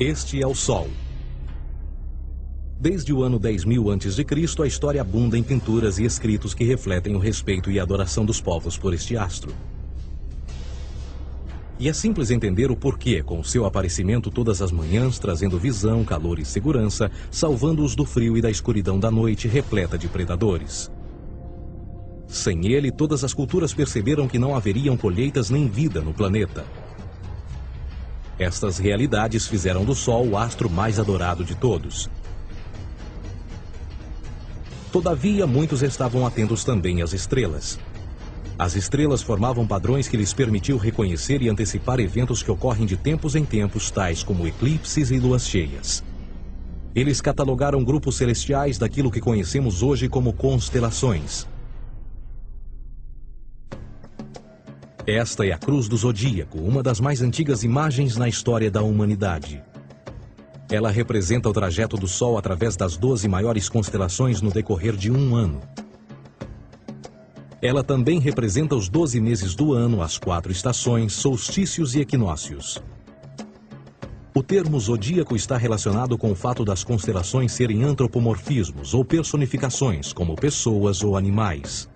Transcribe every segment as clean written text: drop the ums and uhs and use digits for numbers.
Este é o Sol. Desde o ano 10.000 a.C., a história abunda em pinturas e escritos que refletem o respeito e adoração dos povos por este astro. E é simples entender o porquê, com o seu aparecimento todas as manhãs, trazendo visão, calor e segurança, salvando-os do frio e da escuridão da noite repleta de predadores. Sem ele, todas as culturas perceberam que não haveriam colheitas nem vida no planeta. Estas realidades fizeram do Sol o astro mais adorado de todos. Todavia, muitos estavam atentos também às estrelas. As estrelas formavam padrões que lhes permitiam reconhecer e antecipar eventos que ocorrem de tempos em tempos, tais como eclipses e luas cheias. Eles catalogaram grupos celestiais daquilo que conhecemos hoje como constelações. Esta é a Cruz do Zodíaco, uma das mais antigas imagens na história da humanidade. Ela representa o trajeto do Sol através das 12 maiores constelações no decorrer de um ano. Ela também representa os 12 meses do ano, as 4 estações, solstícios e equinócios. O termo zodíaco está relacionado com o fato das constelações serem antropomorfismos ou personificações, como pessoas ou animais.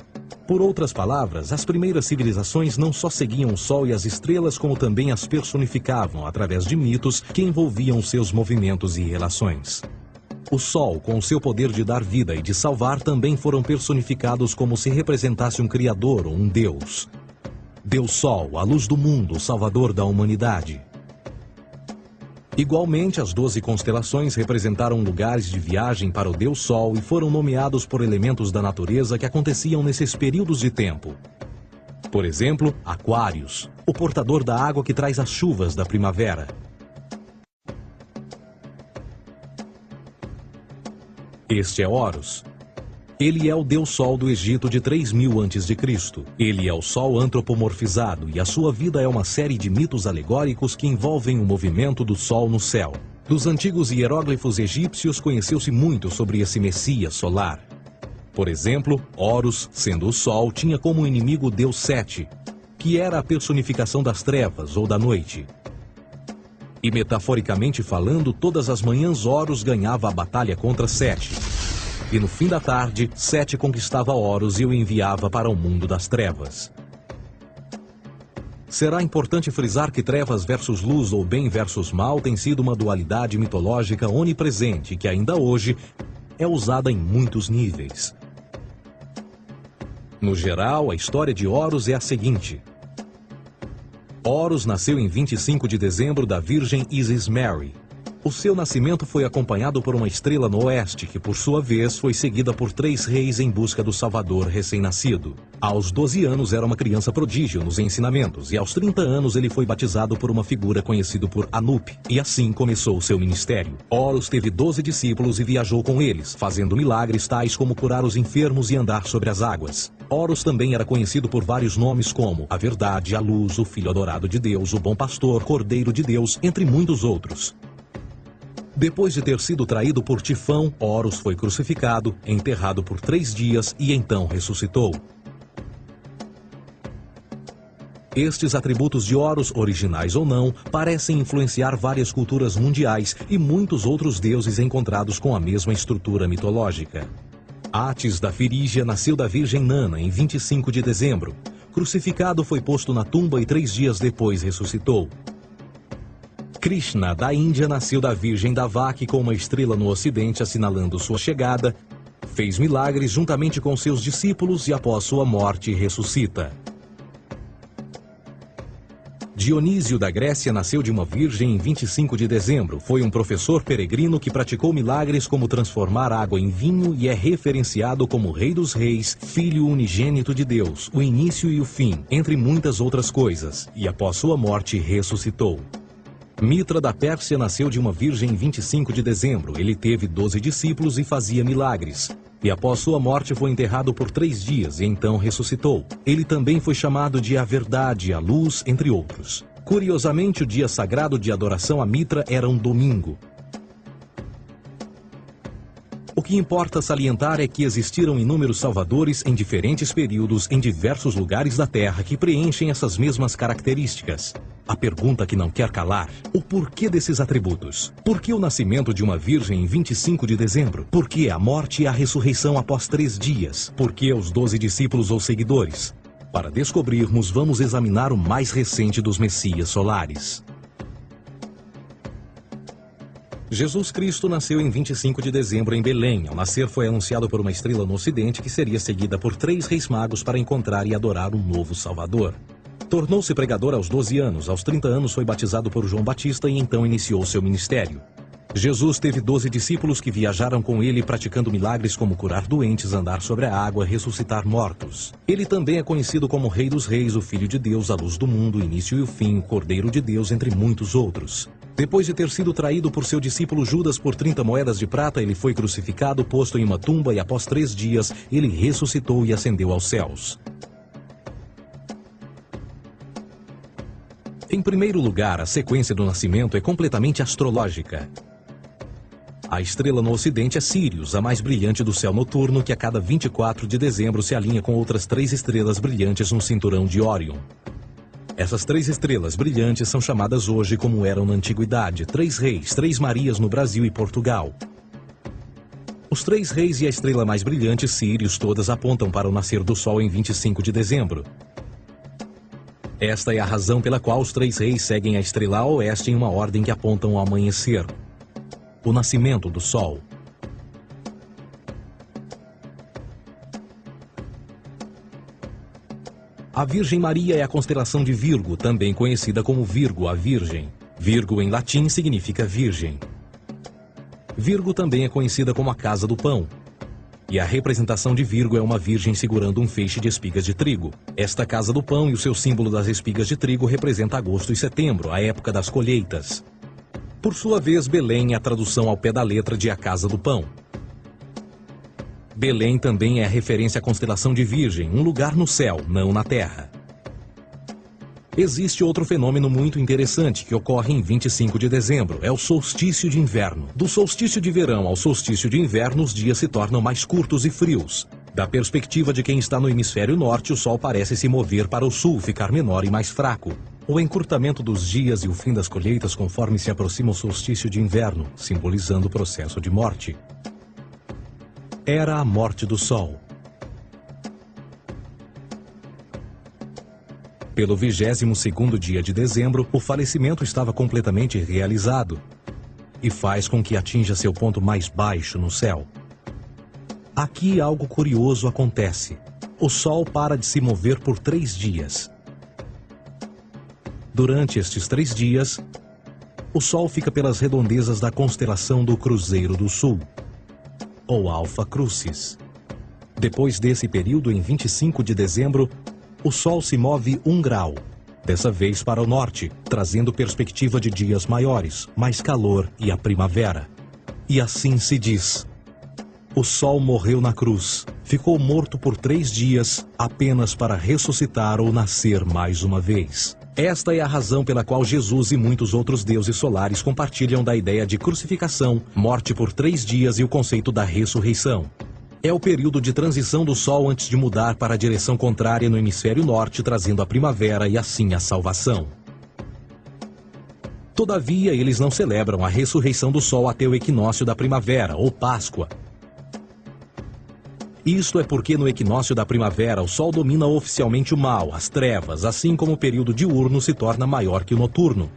Por outras palavras, as primeiras civilizações não só seguiam o Sol e as estrelas, como também as personificavam através de mitos que envolviam seus movimentos e relações. O Sol, com seu poder de dar vida e de salvar, também foram personificados como se representasse um criador ou um deus. Deus Sol, a luz do mundo, o salvador da humanidade. Igualmente, as 12 constelações representaram lugares de viagem para o Deus Sol e foram nomeados por elementos da natureza que aconteciam nesses períodos de tempo. Por exemplo, Aquários, o portador da água que traz as chuvas da primavera. Este é Horus. Ele é o Deus Sol do Egito de 3.000 a.C. Ele é o Sol antropomorfizado e a sua vida é uma série de mitos alegóricos que envolvem o movimento do Sol no céu. Dos antigos hieróglifos egípcios conheceu-se muito sobre esse Messias solar. Por exemplo, Horus, sendo o Sol, tinha como inimigo o Deus Sete, que era a personificação das trevas ou da noite. E metaforicamente falando, todas as manhãs Horus ganhava a batalha contra Sete. E no fim da tarde, Sete conquistava Horus e o enviava para o mundo das trevas. Será importante frisar que trevas versus luz ou bem versus mal tem sido uma dualidade mitológica onipresente que ainda hoje é usada em muitos níveis. No geral, a história de Horus é a seguinte. Horus nasceu em 25 de dezembro da Virgem Isis Mary. O seu nascimento foi acompanhado por uma estrela no oeste, que por sua vez foi seguida por 3 reis em busca do Salvador recém-nascido. Aos 12 anos era uma criança prodígio nos ensinamentos, e aos 30 anos ele foi batizado por uma figura conhecida por Anup, e assim começou o seu ministério. Horus teve 12 discípulos e viajou com eles, fazendo milagres tais como curar os enfermos e andar sobre as águas. Horus também era conhecido por vários nomes como a Verdade, a Luz, o Filho Adorado de Deus, o Bom Pastor, Cordeiro de Deus, entre muitos outros. Depois de ter sido traído por Tifão, Horus foi crucificado, enterrado por 3 dias e então ressuscitou. Estes atributos de Horus, originais ou não, parecem influenciar várias culturas mundiais e muitos outros deuses encontrados com a mesma estrutura mitológica. Atis da Firígia nasceu da Virgem Nana em 25 de dezembro. Crucificado, foi posto na tumba e 3 dias depois ressuscitou. Krishna, da Índia, nasceu da Virgem Davaki com uma estrela no ocidente assinalando sua chegada, fez milagres juntamente com seus discípulos e após sua morte ressuscita. Dionísio da Grécia nasceu de uma virgem em 25 de dezembro. Foi um professor peregrino que praticou milagres como transformar água em vinho e é referenciado como Rei dos Reis, Filho unigênito de Deus, o início e o fim, entre muitas outras coisas, e após sua morte ressuscitou. Mitra da Pérsia nasceu de uma virgem em 25 de dezembro. Ele teve 12 discípulos e fazia milagres. E após sua morte foi enterrado por 3 dias e então ressuscitou. Ele também foi chamado de a Verdade, a Luz, entre outros. Curiosamente, o dia sagrado de adoração a Mitra era um domingo. O que importa salientar é que existiram inúmeros salvadores em diferentes períodos em diversos lugares da Terra que preenchem essas mesmas características. A pergunta que não quer calar: o porquê desses atributos? Por que o nascimento de uma virgem em 25 de dezembro? Por que a morte e a ressurreição após 3 dias? Por que os 12 discípulos ou seguidores? Para descobrirmos, vamos examinar o mais recente dos Messias solares. Jesus Cristo nasceu em 25 de dezembro em Belém. Ao nascer foi anunciado por uma estrela no ocidente que seria seguida por 3 reis magos para encontrar e adorar um novo Salvador. Tornou-se pregador aos 12 anos. Aos 30 anos foi batizado por João Batista e então iniciou seu ministério. Jesus teve 12 discípulos que viajaram com ele praticando milagres como curar doentes, andar sobre a água, ressuscitar mortos. Ele também é conhecido como Rei dos Reis, o Filho de Deus, a luz do mundo, o início e o fim, o Cordeiro de Deus, entre muitos outros. Depois de ter sido traído por seu discípulo Judas por 30 moedas de prata, ele foi crucificado, posto em uma tumba e após 3 dias ele ressuscitou e ascendeu aos céus. Em primeiro lugar, a sequência do nascimento é completamente astrológica. A estrela no ocidente é Sírius, a mais brilhante do céu noturno, que a cada 24 de dezembro se alinha com outras 3 estrelas brilhantes no cinturão de Órion. Essas 3 estrelas brilhantes são chamadas hoje, como eram na antiguidade, 3 reis, 3 Marias no Brasil e Portugal. Os 3 reis e a estrela mais brilhante, Sírius, todas apontam para o nascer do Sol em 25 de dezembro. Esta é a razão pela qual os 3 reis seguem a estrela a oeste em uma ordem que apontam ao amanhecer. O nascimento do Sol. A Virgem Maria é a constelação de Virgo, também conhecida como Virgo, a Virgem. Virgo em latim significa virgem. Virgo também é conhecida como a Casa do Pão. E a representação de Virgo é uma virgem segurando um feixe de espigas de trigo. Esta Casa do Pão e o seu símbolo das espigas de trigo representa agosto e setembro, a época das colheitas. Por sua vez, Belém é a tradução ao pé da letra de A Casa do Pão. Belém também é a referência à constelação de Virgem, um lugar no céu, não na terra. Existe outro fenômeno muito interessante que ocorre em 25 de dezembro, é o solstício de inverno. Do solstício de verão ao solstício de inverno, os dias se tornam mais curtos e frios. Da perspectiva de quem está no hemisfério norte, o Sol parece se mover para o sul, ficar menor e mais fraco. O encurtamento dos dias e o fim das colheitas conforme se aproxima o solstício de inverno, simbolizando o processo de morte. Era a morte do Sol. Pelo 22º dia de dezembro, o falecimento estava completamente realizado e faz com que atinja seu ponto mais baixo no céu. Aqui algo curioso acontece. O Sol para de se mover por 3 dias. Durante estes 3 dias, o Sol fica pelas redondezas da constelação do Cruzeiro do Sul, ou Alfa Crucis. Depois desse período, em 25 de dezembro, o Sol se move 1 grau, dessa vez para o norte, trazendo perspectiva de dias maiores, mais calor e a primavera. E assim se diz: o Sol morreu na cruz, ficou morto por 3 dias, apenas para ressuscitar ou nascer mais uma vez. Esta é a razão pela qual Jesus e muitos outros deuses solares compartilham da ideia de crucificação, morte por 3 dias e o conceito da ressurreição. É o período de transição do Sol antes de mudar para a direção contrária no hemisfério norte, trazendo a primavera e assim a salvação. Todavia, eles não celebram a ressurreição do Sol até o equinócio da primavera, ou Páscoa. Isto é porque no equinócio da primavera o Sol domina oficialmente o mal, as trevas, assim como o período diurno se torna maior que o noturno.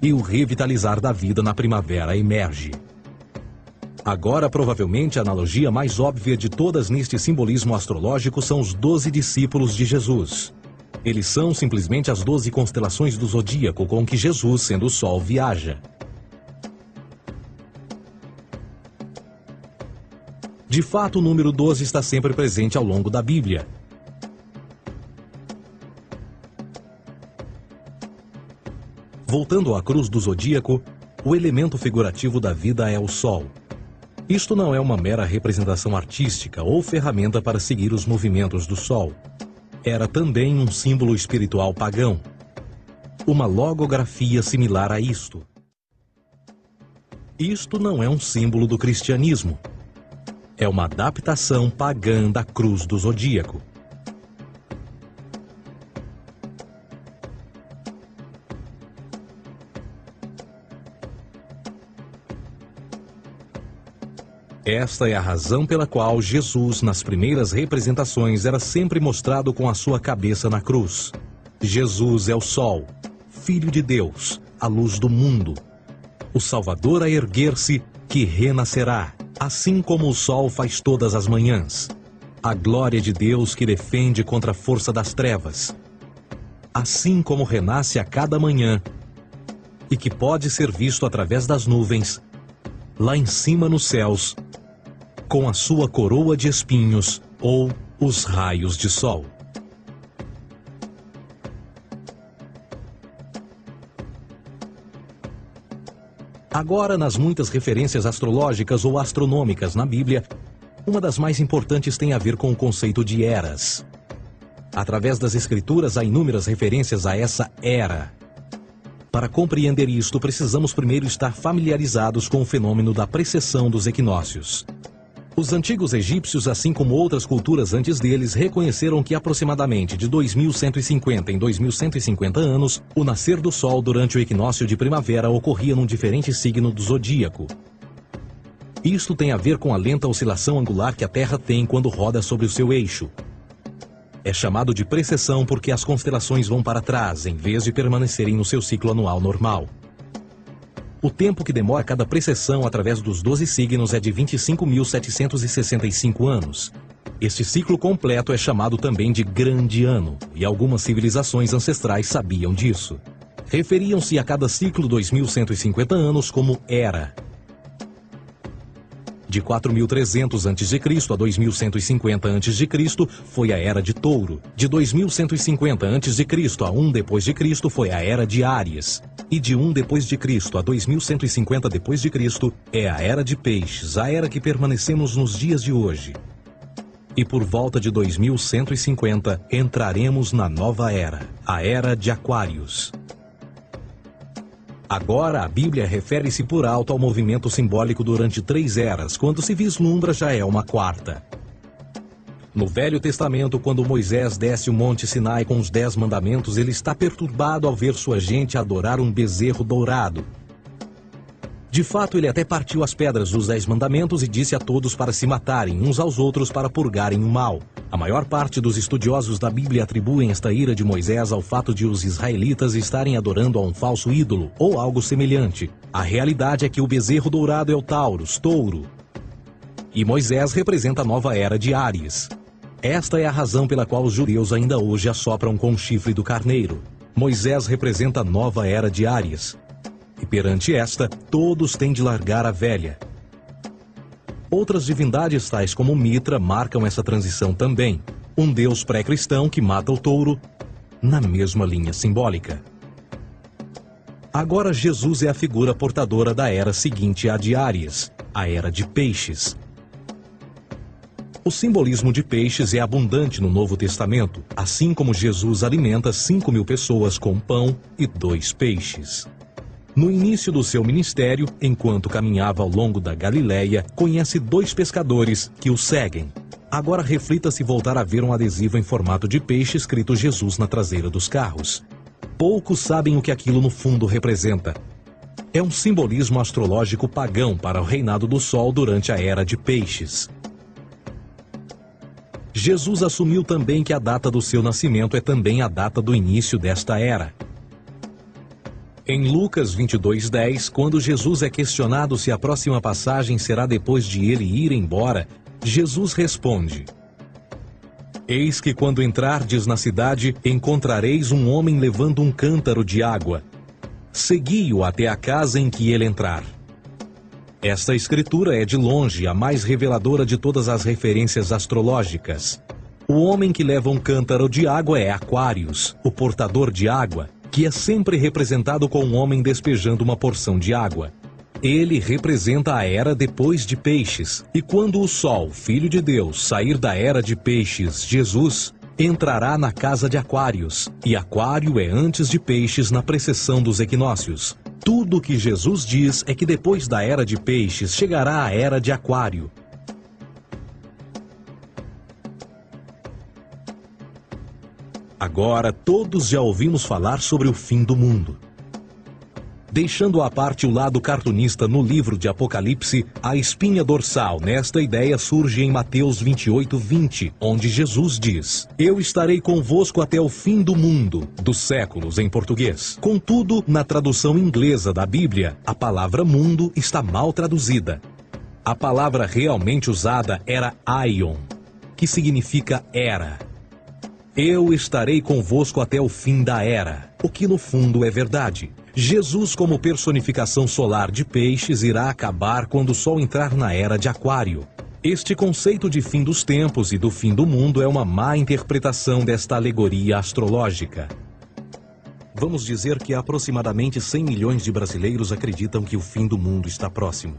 E o revitalizar da vida na primavera emerge. Agora, provavelmente, a analogia mais óbvia de todas neste simbolismo astrológico são os 12 discípulos de Jesus. Eles são simplesmente as 12 constelações do zodíaco com que Jesus, sendo o Sol, viaja. De fato, o número 12 está sempre presente ao longo da Bíblia. Voltando à cruz do zodíaco, o elemento figurativo da vida é o Sol. Isto não é uma mera representação artística ou ferramenta para seguir os movimentos do Sol. Era também um símbolo espiritual pagão. Uma logografia similar a isto. Isto não é um símbolo do cristianismo. É uma adaptação pagã da cruz do zodíaco. Esta é a razão pela qual Jesus, nas primeiras representações, era sempre mostrado com a sua cabeça na cruz. Jesus é o Sol, Filho de Deus, a luz do mundo. O Salvador a erguer-se, que renascerá, assim como o sol faz todas as manhãs. A glória de Deus que defende contra a força das trevas. Assim como renasce a cada manhã, e que pode ser visto através das nuvens, lá em cima nos céus, com a sua coroa de espinhos ou os raios de sol. Agora, nas muitas referências astrológicas ou astronômicas na Bíblia, uma das mais importantes tem a ver com o conceito de eras. Através das Escrituras há inúmeras referências a essa era. Para compreender isto, precisamos primeiro estar familiarizados com o fenômeno da precessão dos equinócios. Os antigos egípcios, assim como outras culturas antes deles, reconheceram que aproximadamente de 2150 em 2150 anos, o nascer do Sol durante o equinócio de primavera ocorria num diferente signo do zodíaco. Isto tem a ver com a lenta oscilação angular que a Terra tem quando roda sobre o seu eixo. É chamado de precessão porque as constelações vão para trás, em vez de permanecerem no seu ciclo anual normal. O tempo que demora cada precessão através dos 12 signos é de 25.765 anos. Este ciclo completo é chamado também de Grande Ano, e algumas civilizações ancestrais sabiam disso. Referiam-se a cada ciclo 2150 anos como Era. De 4.300 a.C. a 2150 a.C. foi a Era de Touro. De 2150 a.C. a 1 d.C. foi a Era de Áries. E de 1 d.C. a 2150 d.C. é a Era de Peixes, a era que permanecemos nos dias de hoje. E por volta de 2150 entraremos na nova era, a Era de Aquários. Agora, a Bíblia refere-se por alto ao movimento simbólico durante 3 eras, quando se vislumbra já é uma quarta. No Velho Testamento, quando Moisés desce o Monte Sinai com os 10 mandamentos, ele está perturbado ao ver sua gente adorar um bezerro dourado. De fato, ele até partiu as pedras dos 10 mandamentos e disse a todos para se matarem uns aos outros para purgarem o mal. A maior parte dos estudiosos da Bíblia atribuem esta ira de Moisés ao fato de os israelitas estarem adorando a um falso ídolo ou algo semelhante. A realidade é que o bezerro dourado é o Taurus, touro, e Moisés representa a nova era de Áries. Esta é a razão pela qual os judeus ainda hoje assopram com o chifre do carneiro. Moisés representa a nova era de Áries. E perante esta, todos têm de largar a velha. Outras divindades, tais como Mitra, marcam essa transição também. Um deus pré-cristão que mata o touro, na mesma linha simbólica. Agora Jesus é a figura portadora da era seguinte à de Áries, a era de Peixes. O simbolismo de peixes é abundante no Novo Testamento, assim como Jesus alimenta 5.000 pessoas com pão e 2 peixes. No início do seu ministério, enquanto caminhava ao longo da Galileia, conhece 2 pescadores que o seguem. Agora reflita se voltar a ver um adesivo em formato de peixe escrito Jesus na traseira dos carros. Poucos sabem o que aquilo no fundo representa. É um simbolismo astrológico pagão para o reinado do Sol durante a Era de Peixes. Jesus assumiu também que a data do seu nascimento é também a data do início desta era. Em Lucas 22:10, quando Jesus é questionado se a próxima passagem será depois de ele ir embora, Jesus responde: Eis que quando entrardes na cidade, encontrareis um homem levando um cântaro de água. Segui-o até a casa em que ele entrar. Esta escritura é de longe a mais reveladora de todas as referências astrológicas. O homem que leva um cântaro de água é Aquários, o portador de água, que é sempre representado com um homem despejando uma porção de água. Ele representa a era depois de Peixes, e quando o Sol, Filho de Deus, sair da era de Peixes, Jesus, entrará na casa de Aquários, e Aquário é antes de Peixes na precessão dos equinócios. Tudo o que Jesus diz é que depois da era de Peixes chegará a era de Aquário. Agora todos já ouvimos falar sobre o fim do mundo. Deixando à parte o lado cartunista no livro de Apocalipse, a espinha dorsal nesta ideia surge em Mateus 28:20, onde Jesus diz: Eu estarei convosco até o fim do mundo, dos séculos em português. Contudo, na tradução inglesa da Bíblia, a palavra mundo está mal traduzida. A palavra realmente usada era aion, que significa era. Eu estarei convosco até o fim da era, o que no fundo é verdade. Jesus, como personificação solar de peixes, irá acabar quando o Sol entrar na era de Aquário. Este conceito de fim dos tempos e do fim do mundo é uma má interpretação desta alegoria astrológica. Vamos dizer que aproximadamente 100 milhões de brasileiros acreditam que o fim do mundo está próximo.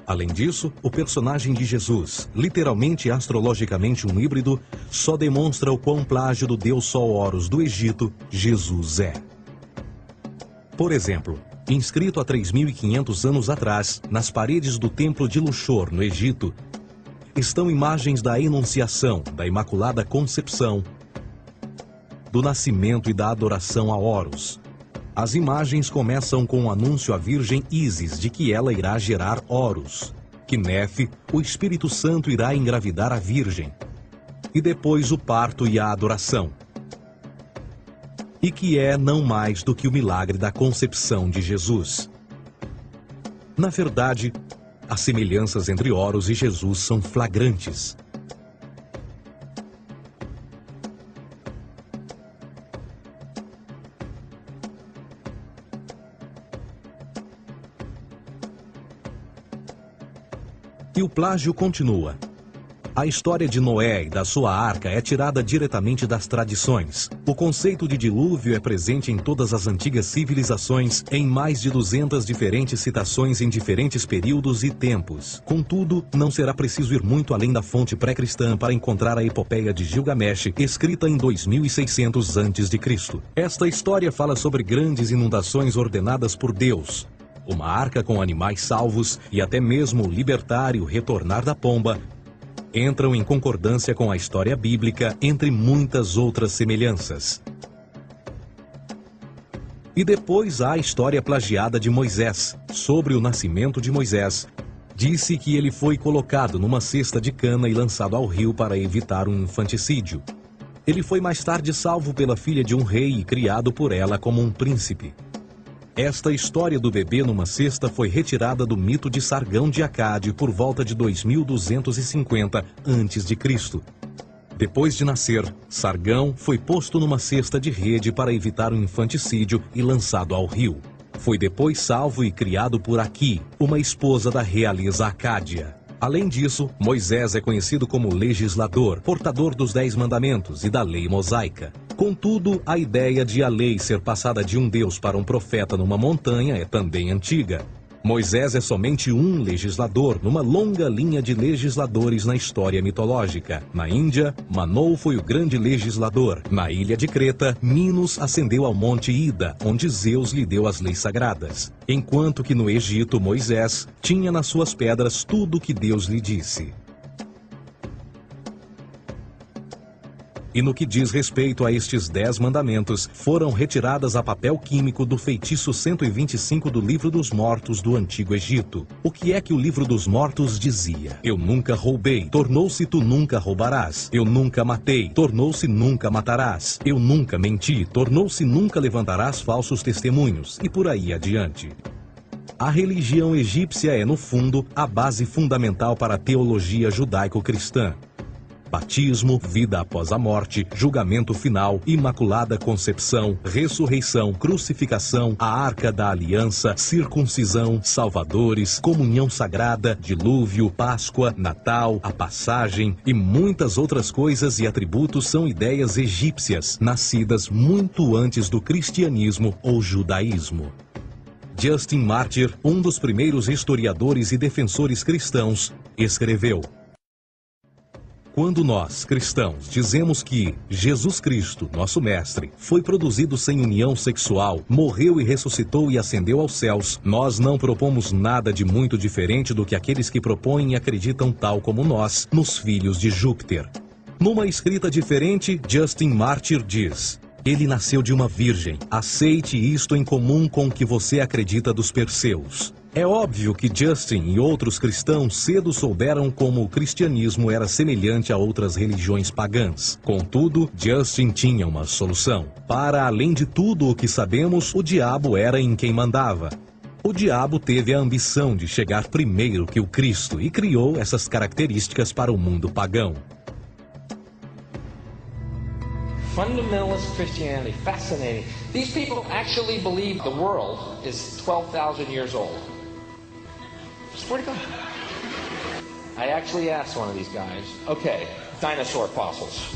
Além disso, o personagem de Jesus, literalmente e astrologicamente um híbrido, só demonstra o quão plágio do deus Sol Horus do Egito, Jesus é. Por exemplo, inscrito há 3.500 anos atrás, nas paredes do templo de Luxor, no Egito, estão imagens da Enunciação, da Imaculada Concepção, do nascimento e da adoração a Horus. As imagens começam com o anúncio à Virgem Ísis de que ela irá gerar Horus, que Nefe, o Espírito Santo, irá engravidar a Virgem, e depois o parto e a adoração, e que é não mais do que o milagre da concepção de Jesus. Na verdade, as semelhanças entre Horus e Jesus são flagrantes. E o plágio continua. A história de Noé e da sua arca é tirada diretamente das tradições. O conceito de dilúvio é presente em todas as antigas civilizações, em mais de 200 diferentes citações em diferentes períodos e tempos. Contudo, não será preciso ir muito além da fonte pré-cristã para encontrar a epopeia de Gilgamesh, escrita em 2600 a.C. Esta história fala sobre grandes inundações ordenadas por Deus, uma arca com animais salvos e até mesmo o libertar e o retornar da pomba entram em concordância com a história bíblica, entre muitas outras semelhanças. E depois há a história plagiada de Moisés. Sobre o nascimento de Moisés, disse que ele foi colocado numa cesta de cana e lançado ao rio para evitar um infanticídio. Ele foi mais tarde salvo pela filha de um rei e criado por ela como um príncipe. Esta história do bebê numa cesta foi retirada do mito de Sargão de Acade por volta de 2250 a.C. Depois de nascer, Sargão foi posto numa cesta de rede para evitar um infanticídio e lançado ao rio. Foi depois salvo e criado por Aqui, uma esposa da realeza Acádia. Além disso, Moisés é conhecido como legislador, portador dos 10 mandamentos e da lei mosaica. Contudo, a ideia de a lei ser passada de um deus para um profeta numa montanha é também antiga. Moisés é somente um legislador numa longa linha de legisladores na história mitológica. Na Índia, Manou foi o grande legislador. Na ilha de Creta, Minos ascendeu ao monte Ida, onde Zeus lhe deu as leis sagradas. Enquanto que no Egito, Moisés tinha nas suas pedras tudo o que Deus lhe disse. E no que diz respeito a estes 10 mandamentos, foram retiradas a papel químico do feitiço 125 do Livro dos Mortos do Antigo Egito. O que é que o Livro dos Mortos dizia? Eu nunca roubei, tornou-se tu nunca roubarás. Eu nunca matei, tornou-se nunca matarás. Eu nunca menti, tornou-se nunca levantarás falsos testemunhos. E por aí adiante. A religião egípcia é, no fundo, a base fundamental para a teologia judaico-cristã. Batismo, vida após a morte, julgamento final, imaculada concepção, ressurreição, crucificação, a arca da aliança, circuncisão, salvadores, comunhão sagrada, dilúvio, Páscoa, Natal, a passagem e muitas outras coisas e atributos são ideias egípcias, nascidas muito antes do cristianismo ou judaísmo. Justin Martyr, um dos primeiros historiadores e defensores cristãos, escreveu: quando nós, cristãos, dizemos que Jesus Cristo, nosso Mestre, foi produzido sem união sexual, morreu e ressuscitou e ascendeu aos céus, nós não propomos nada de muito diferente do que aqueles que propõem e acreditam tal como nós, nos filhos de Júpiter. Numa escrita diferente, Justin Martyr diz: ele nasceu de uma virgem. Aceite isto em comum com o que você acredita dos Perseus. É óbvio que Justin e outros cristãos cedo souberam como o cristianismo era semelhante a outras religiões pagãs. Contudo, Justin tinha uma solução. Para além de tudo o que sabemos, o diabo era em quem mandava. O diabo teve a ambição de chegar primeiro que o Cristo e criou essas características para o mundo pagão. Fundamentalist Christianity, fascinating. These people actually believe the world is 12,000 years old. Swear to God. I actually asked one of these guys, okay, dinosaur fossils.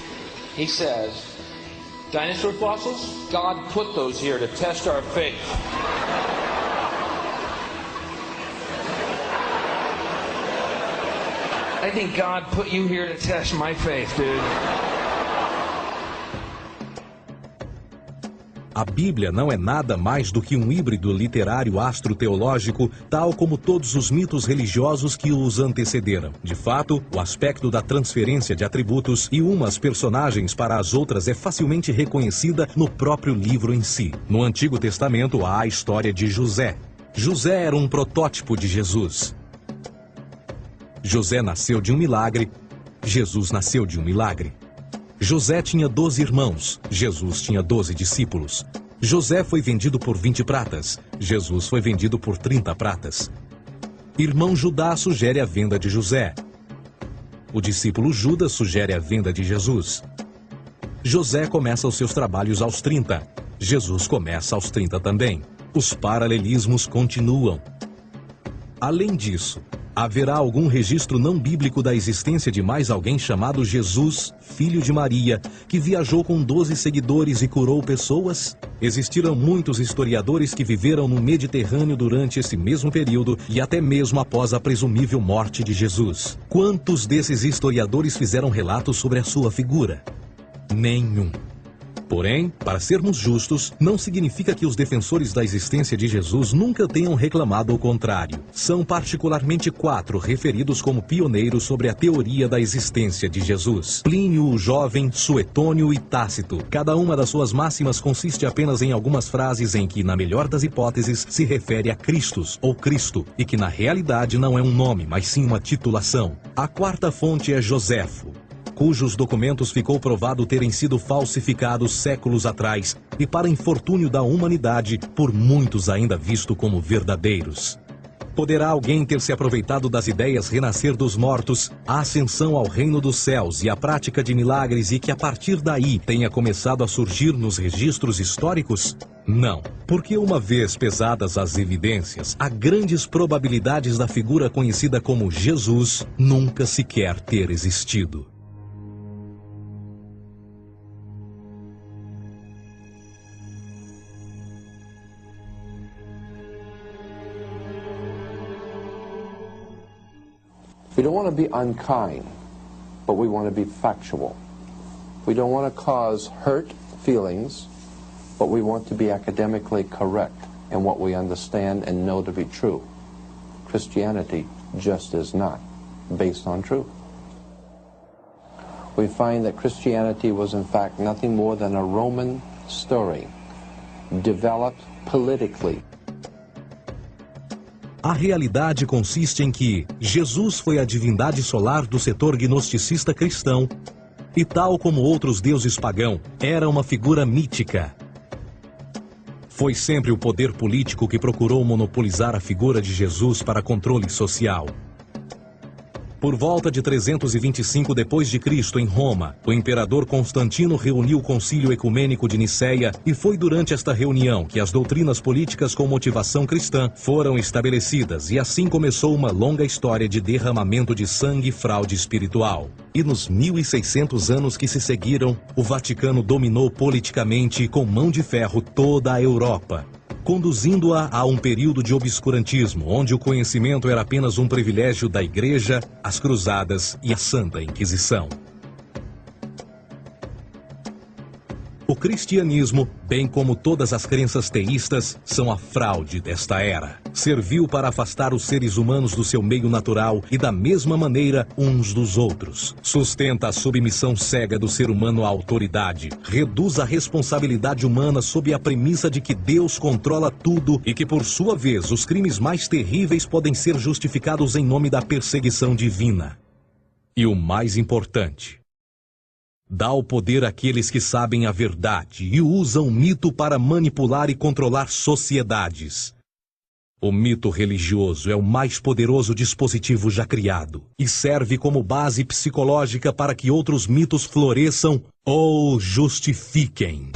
He says, dinosaur fossils? God put those here to test our faith. I think God put you here to test my faith, dude. A Bíblia não é nada mais do que um híbrido literário astro-teológico, tal como todos os mitos religiosos que os antecederam. De fato, o aspecto da transferência de atributos e umas personagens para as outras é facilmente reconhecida no próprio livro em si. No Antigo Testamento há a história de José. José era um protótipo de Jesus. José nasceu de um milagre, Jesus nasceu de um milagre. José tinha 12 irmãos, Jesus tinha 12 discípulos. José foi vendido por 20 pratas, Jesus foi vendido por 30 pratas. Irmão Judá sugere a venda de José. O discípulo Judas sugere a venda de Jesus. José começa os seus trabalhos aos 30, Jesus começa aos 30 também. Os paralelismos continuam. Além disso, haverá algum registro não bíblico da existência de mais alguém chamado Jesus, filho de Maria, que viajou com 12 seguidores e curou pessoas? Existiram muitos historiadores que viveram no Mediterrâneo durante esse mesmo período e até mesmo após a presumível morte de Jesus. Quantos desses historiadores fizeram relatos sobre a sua figura? Nenhum. Porém, para sermos justos, não significa que os defensores da existência de Jesus nunca tenham reclamado o contrário. São particularmente 4 referidos como pioneiros sobre a teoria da existência de Jesus: Plínio o Jovem, Suetônio e Tácito. Cada uma das suas máximas consiste apenas em algumas frases em que, na melhor das hipóteses, se refere a Christus ou Cristo, e que na realidade não é um nome, mas sim uma titulação. A 4ª fonte é Joséfo, cujos documentos ficou provado terem sido falsificados séculos atrás e, para infortúnio da humanidade, por muitos ainda visto como verdadeiros. Poderá alguém ter se aproveitado das ideias renascer dos mortos, a ascensão ao reino dos céus e a prática de milagres e que a partir daí tenha começado a surgir nos registros históricos? Não, porque uma vez pesadas as evidências, há grandes probabilidades da figura conhecida como Jesus nunca sequer ter existido. We don't want to be unkind, but we want to be factual. We don't want to cause hurt feelings, but we want to be academically correct in what we understand and know to be true. Christianity just is not based on truth. We find that Christianity was in fact nothing more than a Roman story, developed politically. A realidade consiste em que Jesus foi a divindade solar do setor gnosticista cristão e, tal como outros deuses pagãos, era uma figura mítica. Foi sempre o poder político que procurou monopolizar a figura de Jesus para controle social. Por volta de 325 d.C., em Roma, o imperador Constantino reuniu o Concílio Ecumênico de Nicéia e foi durante esta reunião que as doutrinas políticas com motivação cristã foram estabelecidas e assim começou uma longa história de derramamento de sangue e fraude espiritual. E nos 1600 anos que se seguiram, o Vaticano dominou politicamente com mão de ferro toda a Europa, conduzindo-a a um período de obscurantismo, onde o conhecimento era apenas um privilégio da Igreja, as Cruzadas e a Santa Inquisição. O cristianismo, bem como todas as crenças teístas, são a fraude desta era. Serviu para afastar os seres humanos do seu meio natural e da mesma maneira uns dos outros. Sustenta a submissão cega do ser humano à autoridade. Reduz a responsabilidade humana sob a premissa de que Deus controla tudo e que, por sua vez, os crimes mais terríveis podem ser justificados em nome da perseguição divina. E o mais importante, dá o poder àqueles que sabem a verdade e usam o mito para manipular e controlar sociedades. O mito religioso é o mais poderoso dispositivo já criado e serve como base psicológica para que outros mitos floresçam ou justifiquem.